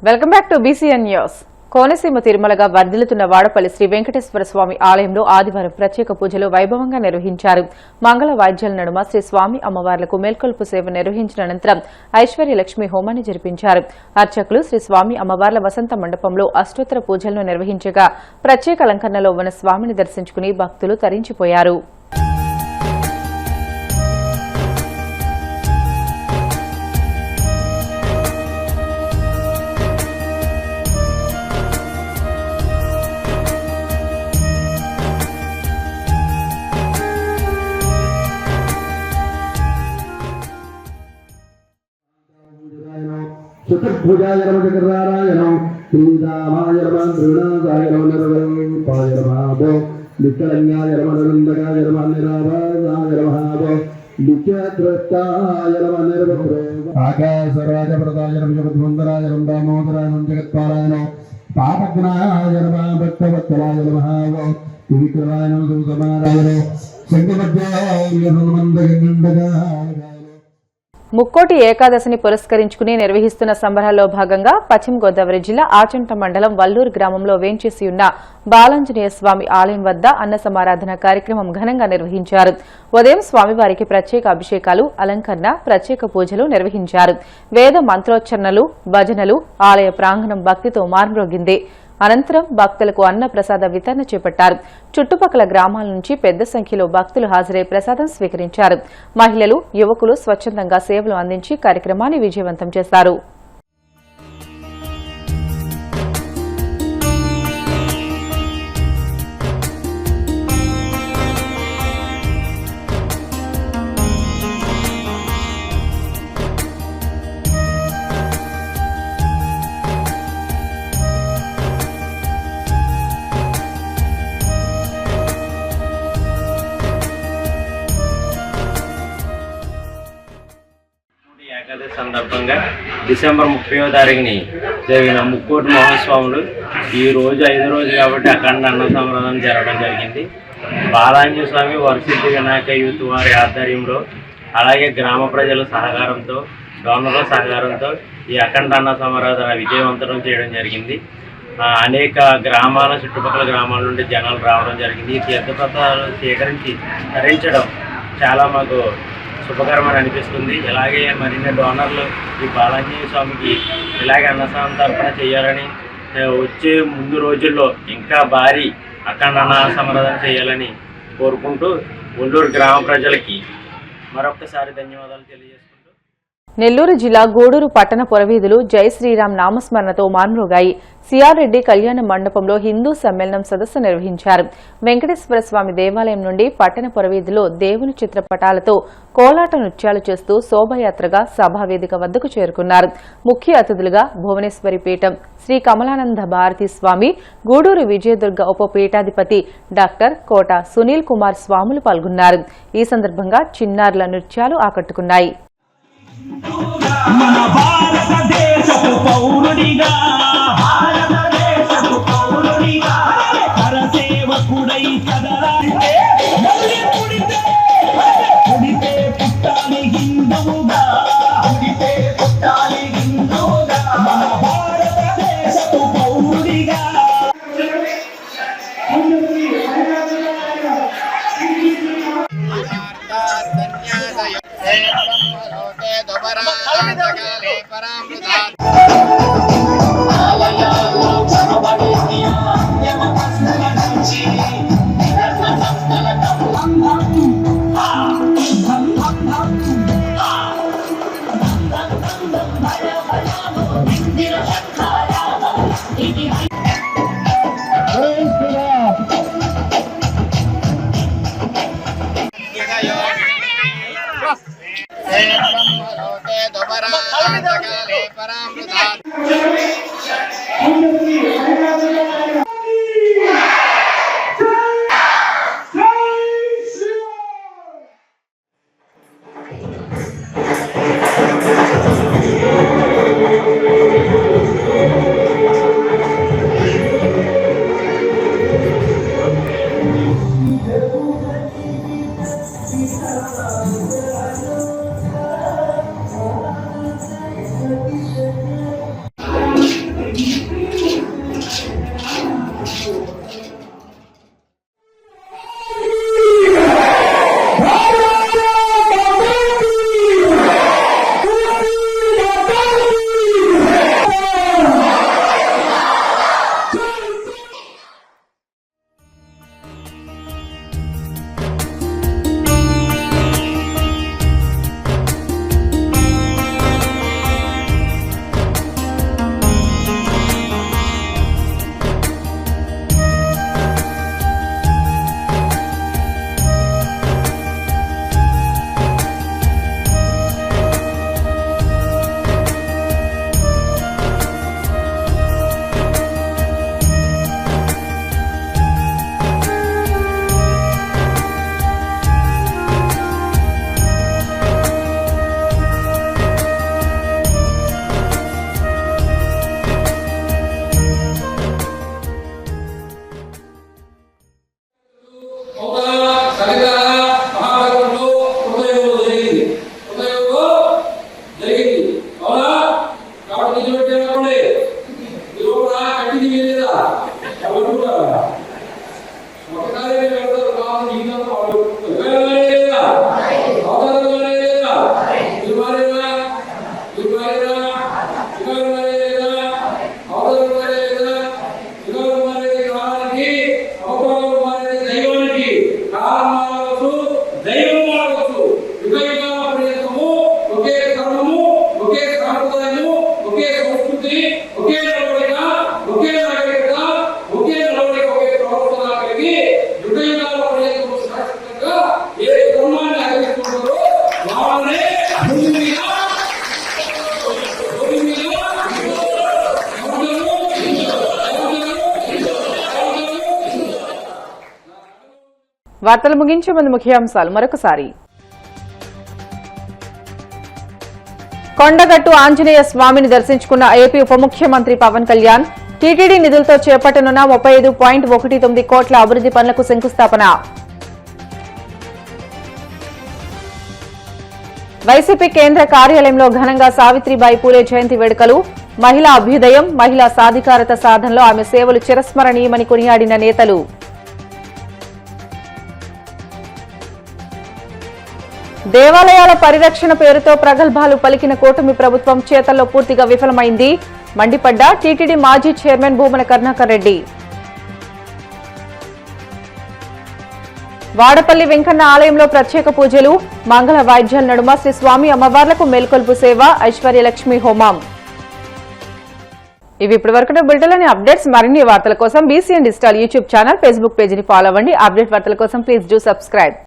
Welcome back to BCN news. Konaseema తిరుమలగా వర్ధిల్లుతున్న వాడపల్లి శ్రీ వెంకటేశ్వర స్వామి ఆలయంలో ఆదివారం ప్రత్యేక పూజలు వైభవంగా నిర్వహించారు. మంగళ వాయిద్యాల నడుమ శ్రీ స్వామి అమ్మవార్లకు మేల్కొల్పు సేవ నిర్వహించిన అనంతరం ఐశ్వర్యలక్ష్మి హోమాన్ని జరిపించారు. అర్చకులు శ్రీ స్వామి అమ్మవార్ల వసంత మండపంలో అష్టోత్తర పూజలను నిర్వహించగా ప్రత్యేక అలంకరణలో ఉన్న స్వామిని దర్శించుకుని భక్తులు తరించిపోయారు. चतुर्भुजाय नमः जगन्नाथाय नमः श्रीरामाय नमः गृणाय नमः निर्वल्पाय नमः नित्यरंगाय नमः नंदकाय नमः निराभासाय नमः नित्यद्रष्टाय नमः निर्वक्रो आकाशराजप्रदाय नमः जगद्वन्दराय नमः दामोदराय नमः जगत्पालाय नमः पापघ्नाय नमः भक्तवत्सलाय नमः विक्रमाय नमः दुर्गमाय नमः संगमज्जाय नमः ముక్కోటి ఏకాదశిని పురస్కరించుకుని నిర్వహిస్తున్న సంబరాల్లో భాగంగా పశ్చిమ గోదావరి జిల్లా ఆచంట మండలం వల్లూరు గ్రామంలో వేంచేసి ఉన్న బాలాంజనేయ స్వామి ఆలయం వద్ద అన్న సమారాధన కార్యక్రమం ఘనంగా నిర్వహించారు. ఉదయం స్వామివారికి ప్రత్యేక అభిషేకాలు, అలంకరణ, ప్రత్యేక పూజలు నిర్వహించారు. వేద మంత్రోచ్చరణలు, భజనలు, ఆలయ ప్రాంగణం భక్తితో మార్మ్రోగింది. అనంతరం భక్తులకు అన్న ప్రసాద వితరణ చేపట్టారు. చుట్టుపక్కల గ్రామాల నుంచి పెద్ద సంఖ్యలో భక్తులు హాజరై ప్రసాదం స్వీకరించారు. మహిళలు, యువకులు స్వచ్ఛందంగా సేవలు అందించి కార్యక్రమాన్ని విజయవంతం చేశారు. ఏకాదశి సందర్భంగా డిసెంబర్ 30వ తారీఖుని జరిగిన ముక్కోటి మహోత్సవములు ఈ రోజు 5వ రోజు కాబట్టి అఖండ అన్న సంరాధన జరగడం జరిగింది. బాలాంజనేయ స్వామి వరసిద్ధి వినాయక యూత్ వారి ఆధ్వర్యంలో, అలాగే గ్రామ ప్రజల సహకారంతో, డోనర్ల సహకారంతో ఈ అఖండ అన్న సంరాధన విజయవంతం చేయడం జరిగింది. అనేక గ్రామాల, చుట్టుపక్కల గ్రామాల నుండి జనాలు రావడం జరిగింది. ఈ తీర్థప్రసాదాలు స్వీకరించి ధరించడం చాలా మాకు శుభకరమని అనిపిస్తుంది. ఇలాగే మరిన్ని డోనర్లు ఈ బాలాంజనేయ స్వామికి ఇలాగే అన్నసంతర్పణ చేయాలని, వచ్చే ముందు రోజుల్లో ఇంకా భారీ అఖండ అన్న సంరాధన చేయాలని కోరుకుంటూ ఒల్లూరు గ్రామ ప్రజలకి మరొకసారి ధన్యవాదాలు తెలియజేసుకుంటూ నెల్లూరు జిల్లా గూడూరు పట్టణ పురవీధులు జై శ్రీరామ్ నామస్మరణతో మార్మ్రోగాయి. సిఆర్ రెడ్డి కళ్యాణ మండపంలో హిందూ సమ్మేళనం సదస్సు నిర్వహించారు. వెంకటేశ్వర స్వామి దేవాలయం నుండి పట్టణ పురవీధుల్లో దేవుని చిత్రపటాలతో కోలాట నృత్యాలు చేస్తూ శోభయాత్రగా సభావేదిక వద్దకు చేరుకున్నారు. ముఖ్య అతిథులుగా భువనేశ్వరి పీఠం శ్రీ కమలానంద భారతీ స్వామి, గూడూరు విజయదుర్గ ఉప పీఠాధిపతి డాక్టర్ కోట సునీల్ కుమార్ స్వాములు పాల్గొన్నారు. ఈ సందర్భంగా చిన్నారుల నృత్యాలు ఆకట్టుకున్నాయి. మన భారతదేశపు పౌరుడిగా పరసేవకుడై కదలాడితే పుడితే పుట్టాలి హిందువుగా, మన భారతదేశపు పౌరుడిగా చెప్పండి కట్టింది లేదా ఎవరు కూడా ఒకసారి వెళ్తారు కావాలి జీవితంలో వార్తలు ముగించే ముందు ముఖ్యాంశాలు మరొకసారి. కొండగట్టు ఆంజనేయ స్వామిని దర్శించుకున్న ఏపీ ఉప ముఖ్యమంత్రి పవన్ కళ్యాణ్ టీటీడీ నిధులతో చేపట్టనున్న 35.19 కోట్ల అభివృద్ది పనులకు శంకుస్థాపన. వైసీపీ కేంద్ర కార్యాలయంలో ఘనంగా సావిత్రిబాయి పూలే జయంతి వేడుకలు. మహిళా అభ్యుదయం, మహిళా సాధికారత సాధనలో ఆమె సేవలు చిరస్మరణీయమని కొనియాడిన నేతలు. దేవాలయాల పరిరక్షణ పేరుతో ప్రగల్భాలు పలికిన కూటమి ప్రభుత్వం చేతల్లో పూర్తిగా విఫలమైంది. మండిపడ్డ టీటీడీ మాజీ చైర్మన్ భూమన కరుణాకర్ రెడ్డి. వాడపల్లి వెంకన్న ఆలయంలో ప్రత్యేక పూజలు, మంగళ వాయిద్యాల నడుమ శ్రీ స్వామి అమ్మవార్లకు మేల్కొల్పు సేవ, ఐశ్వర్యలక్ష్మి హోమం. ఇవి ఇప్పటివరకు బులెటిన్లోని అప్డేట్స్. మరిన్ని వార్తల కోసం BCN digital YouTube channel, Facebook పేజీని ఫాలో అవ్వండి. అప్డేట్ వార్తల కోసం ప్లీజ్ డూ సబ్స్క్రైబ్.